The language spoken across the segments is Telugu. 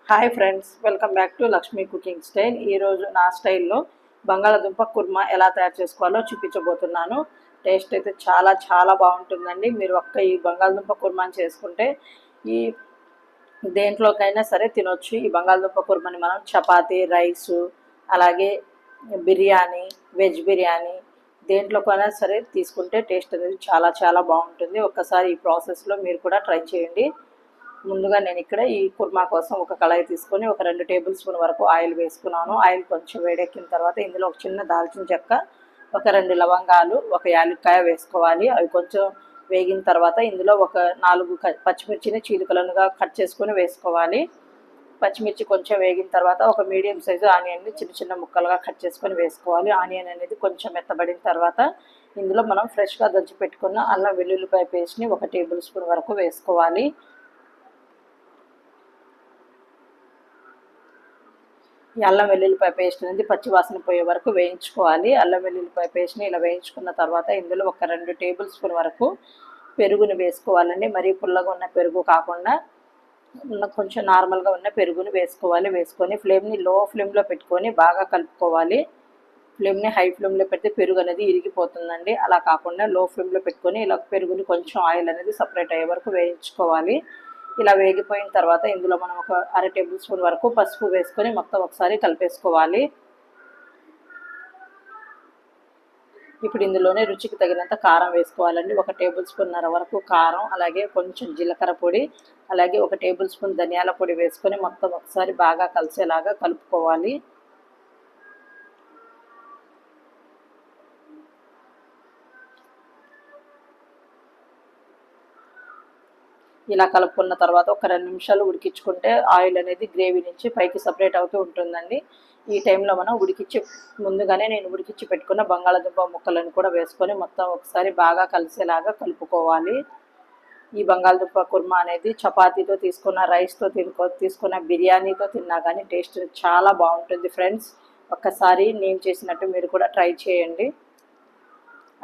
Hi friends, welcome back to Lakshmi cooking style. ఈరోజు నా స్టైల్లో బంగాళాదుంప కుర్మా ఎలా తయారు చేసుకోవాలో చూపించబోతున్నాను. టేస్ట్ అయితే చాలా చాలా బాగుంటుందండి. మీరు ఈ బంగాళదుంప కుర్మాని చేసుకుంటే ఈ దేంట్లోకైనా సరే తినొచ్చు. ఈ బంగాళదుంప కుర్మాని మనం చపాతీ, రైసు, అలాగే బిర్యానీ, వెజ్ బిర్యానీ దేంట్లోకైనా సరే తీసుకుంటే టేస్ట్ అనేది చాలా చాలా బాగుంటుంది. ఒక్కసారి ఈ ప్రాసెస్లో మీరు కూడా ట్రై చేయండి. ముందుగా నేను ఇక్కడ ఈ కుర్మా కోసం ఒక కళాయి తీసుకొని ఒక 2 టేబుల్ స్పూన్ వరకు ఆయిల్ వేసుకున్నాను. ఆయిల్ కొంచెం వేడెక్కిన తర్వాత ఇందులో ఒక చిన్న దాల్చిన చెక్క, ఒక 2 లవంగాలు, ఒక యాలక్కాయ వేసుకోవాలి. అవి కొంచెం వేగిన తర్వాత ఇందులో ఒక 4 పచ్చిమిర్చిని చీలికలుగా కట్ చేసుకొని వేసుకోవాలి. పచ్చిమిర్చి కొంచెం వేగిన తర్వాత ఒక మీడియం సైజు ఆనియన్ని చిన్న చిన్న ముక్కలుగా కట్ చేసుకొని వేసుకోవాలి. ఆనియన్ అనేది కొంచెం మెత్తబడిన తర్వాత ఇందులో మనం ఫ్రెష్గా దంచి పెట్టుకున్న అల్లం వెల్లుల్లిపాయ పేస్ట్ని 1 టేబుల్ స్పూన్ వరకు వేసుకోవాలి. ఈ అల్లం వెల్లుల్లిపాయ పేస్ట్ అనేది పచ్చివాసన పోయే వరకు వేయించుకోవాలి. అల్లం వెల్లుల్లిపాయ పేస్ట్ని ఇలా వేయించుకున్న తర్వాత ఇందులో ఒక 2 టేబుల్ స్పూన్ వరకు పెరుగుని వేసుకోవాలండి. మరీ పుల్లగా ఉన్న పెరుగు కాకుండా కొంచెం నార్మల్గా ఉన్న పెరుగుని వేసుకోవాలి. వేసుకొని ఫ్లేమ్ని లో ఫ్లేమ్లో పెట్టుకొని బాగా కలుపుకోవాలి. ఫ్లేమ్ని హై ఫ్లేమ్లో పెడితే పెరుగు అనేది ఇరిగిపోతుందండి. అలా కాకుండా లో ఫ్లేమ్లో పెట్టుకొని ఇలా పెరుగుని కొంచెం ఆయిల్ అనేది సపరేట్ అయ్యే వరకు వేయించుకోవాలి. ఇలా వేగిపోయిన తర్వాత ఇందులో మనం ఒక 1/2 టేబుల్ స్పూన్ వరకు పసుపు వేసుకొని మొత్తం ఒకసారి కలిపేసుకోవాలి. ఇప్పుడు ఇందులోనే రుచికి తగినంత కారం వేసుకోవాలండి. 1 టేబుల్ స్పూన్నర వరకు కారం, అలాగే కొంచెం జీలకర్ర పొడి, అలాగే 1 టేబుల్ స్పూన్ ధనియాల పొడి వేసుకొని మొత్తం ఒకసారి బాగా కలిసేలాగా కలుపుకోవాలి. ఇలా కలుపుకున్న తర్వాత ఒక 2 నిమిషాలు ఉడికించుకుంటే ఆయిల్ అనేది గ్రేవీ నుంచి పైకి సపరేట్ అవుతూ ఉంటుందండి. ఈ టైంలో మనం ముందుగానే నేను ఉడికించి పెట్టుకున్న బంగాళాదుంప ముక్కలను కూడా వేసుకొని మొత్తం ఒకసారి బాగా కలిసేలాగా కలుపుకోవాలి. ఈ బంగాళదుంప కుర్మా అనేది చపాతీతో తీసుకున్న, రైస్తో తీసుకున్న, బిర్యానీతో తిన్నా కానీ టేస్ట్ చాలా బాగుంటుంది ఫ్రెండ్స్. ఒక్కసారి నేను చేసినట్టు మీరు కూడా ట్రై చేయండి.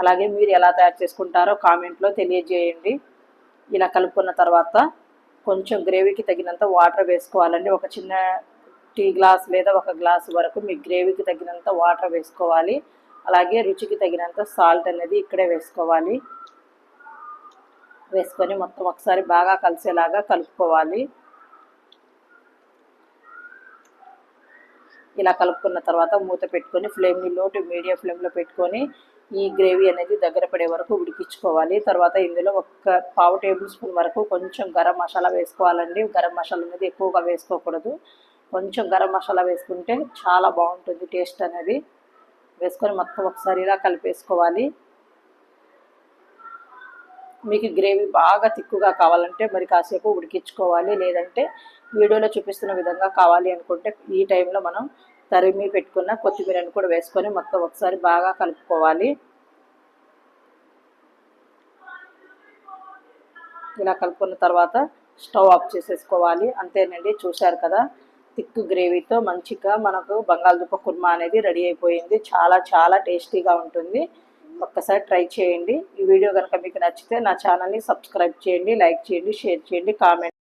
అలాగే మీరు ఎలా తయారు చేసుకుంటారో కామెంట్లో తెలియజేయండి. ఇలా కలుపుకున్న తర్వాత కొంచెం గ్రేవీకి తగినంత వాటర్ వేసుకోవాలండి. ఒక చిన్న టీ గ్లాస్ లేదా 1 గ్లాస్ వరకు మీ గ్రేవీకి తగినంత వాటర్ వేసుకోవాలి. అలాగే రుచికి తగినంత సాల్ట్ అనేది ఇక్కడే వేసుకోవాలి. వేసుకొని మొత్తం ఒకసారి బాగా కలిసేలాగా కలుపుకోవాలి. ఇలా కలుపుకున్న తర్వాత మూత పెట్టుకొని ఫ్లేమ్ని లో టు మీడియం ఫ్లేమ్లో పెట్టుకొని ఈ గ్రేవీ అనేది దగ్గర పడే వరకు ఉడికించుకోవాలి. తర్వాత ఇందులో ఒక 1/2 టేబుల్ స్పూన్ వరకు కొంచెం గరం మసాలా వేసుకోవాలండి. గరం మసాలా అనేది ఎక్కువగా వేసుకోకూడదు. కొంచెం గరం మసాలా వేసుకుంటే చాలా బాగుంటుంది టేస్ట్ అనేది. వేసుకొని మొత్తం ఒకసారి ఇలా కలిపేసుకోవాలి. మీకు గ్రేవీ బాగా తిక్కుగా కావాలంటే మరి కాసేపు ఉడికించుకోవాలి. లేదంటే వీడియోలో చూపిస్తున్న విధంగా కావాలి అనుకుంటే ఈ టైంలో మనం తరిమి పెట్టుకున్న కొత్తిమీరని కూడా వేసుకొని మొత్తం ఒకసారి బాగా కలుపుకోవాలి. ఇలా కలుపుకున్న తర్వాత స్టవ్ ఆఫ్ చేసేసుకోవాలి. అంతేనండి, చూశారు కదా, థిక్ గ్రేవీతో మంచిగా మనకు బంగాళదుంప కుర్మా అనేది రెడీ అయిపోయింది. చాలా చాలా టేస్టీగా ఉంటుంది. ఒక్కసారి ట్రై చేయండి. ఈ వీడియో కనుక మీకు నచ్చితే నా ఛానల్ని సబ్స్క్రైబ్ చేయండి, లైక్ చేయండి, షేర్ చేయండి, కామెంట్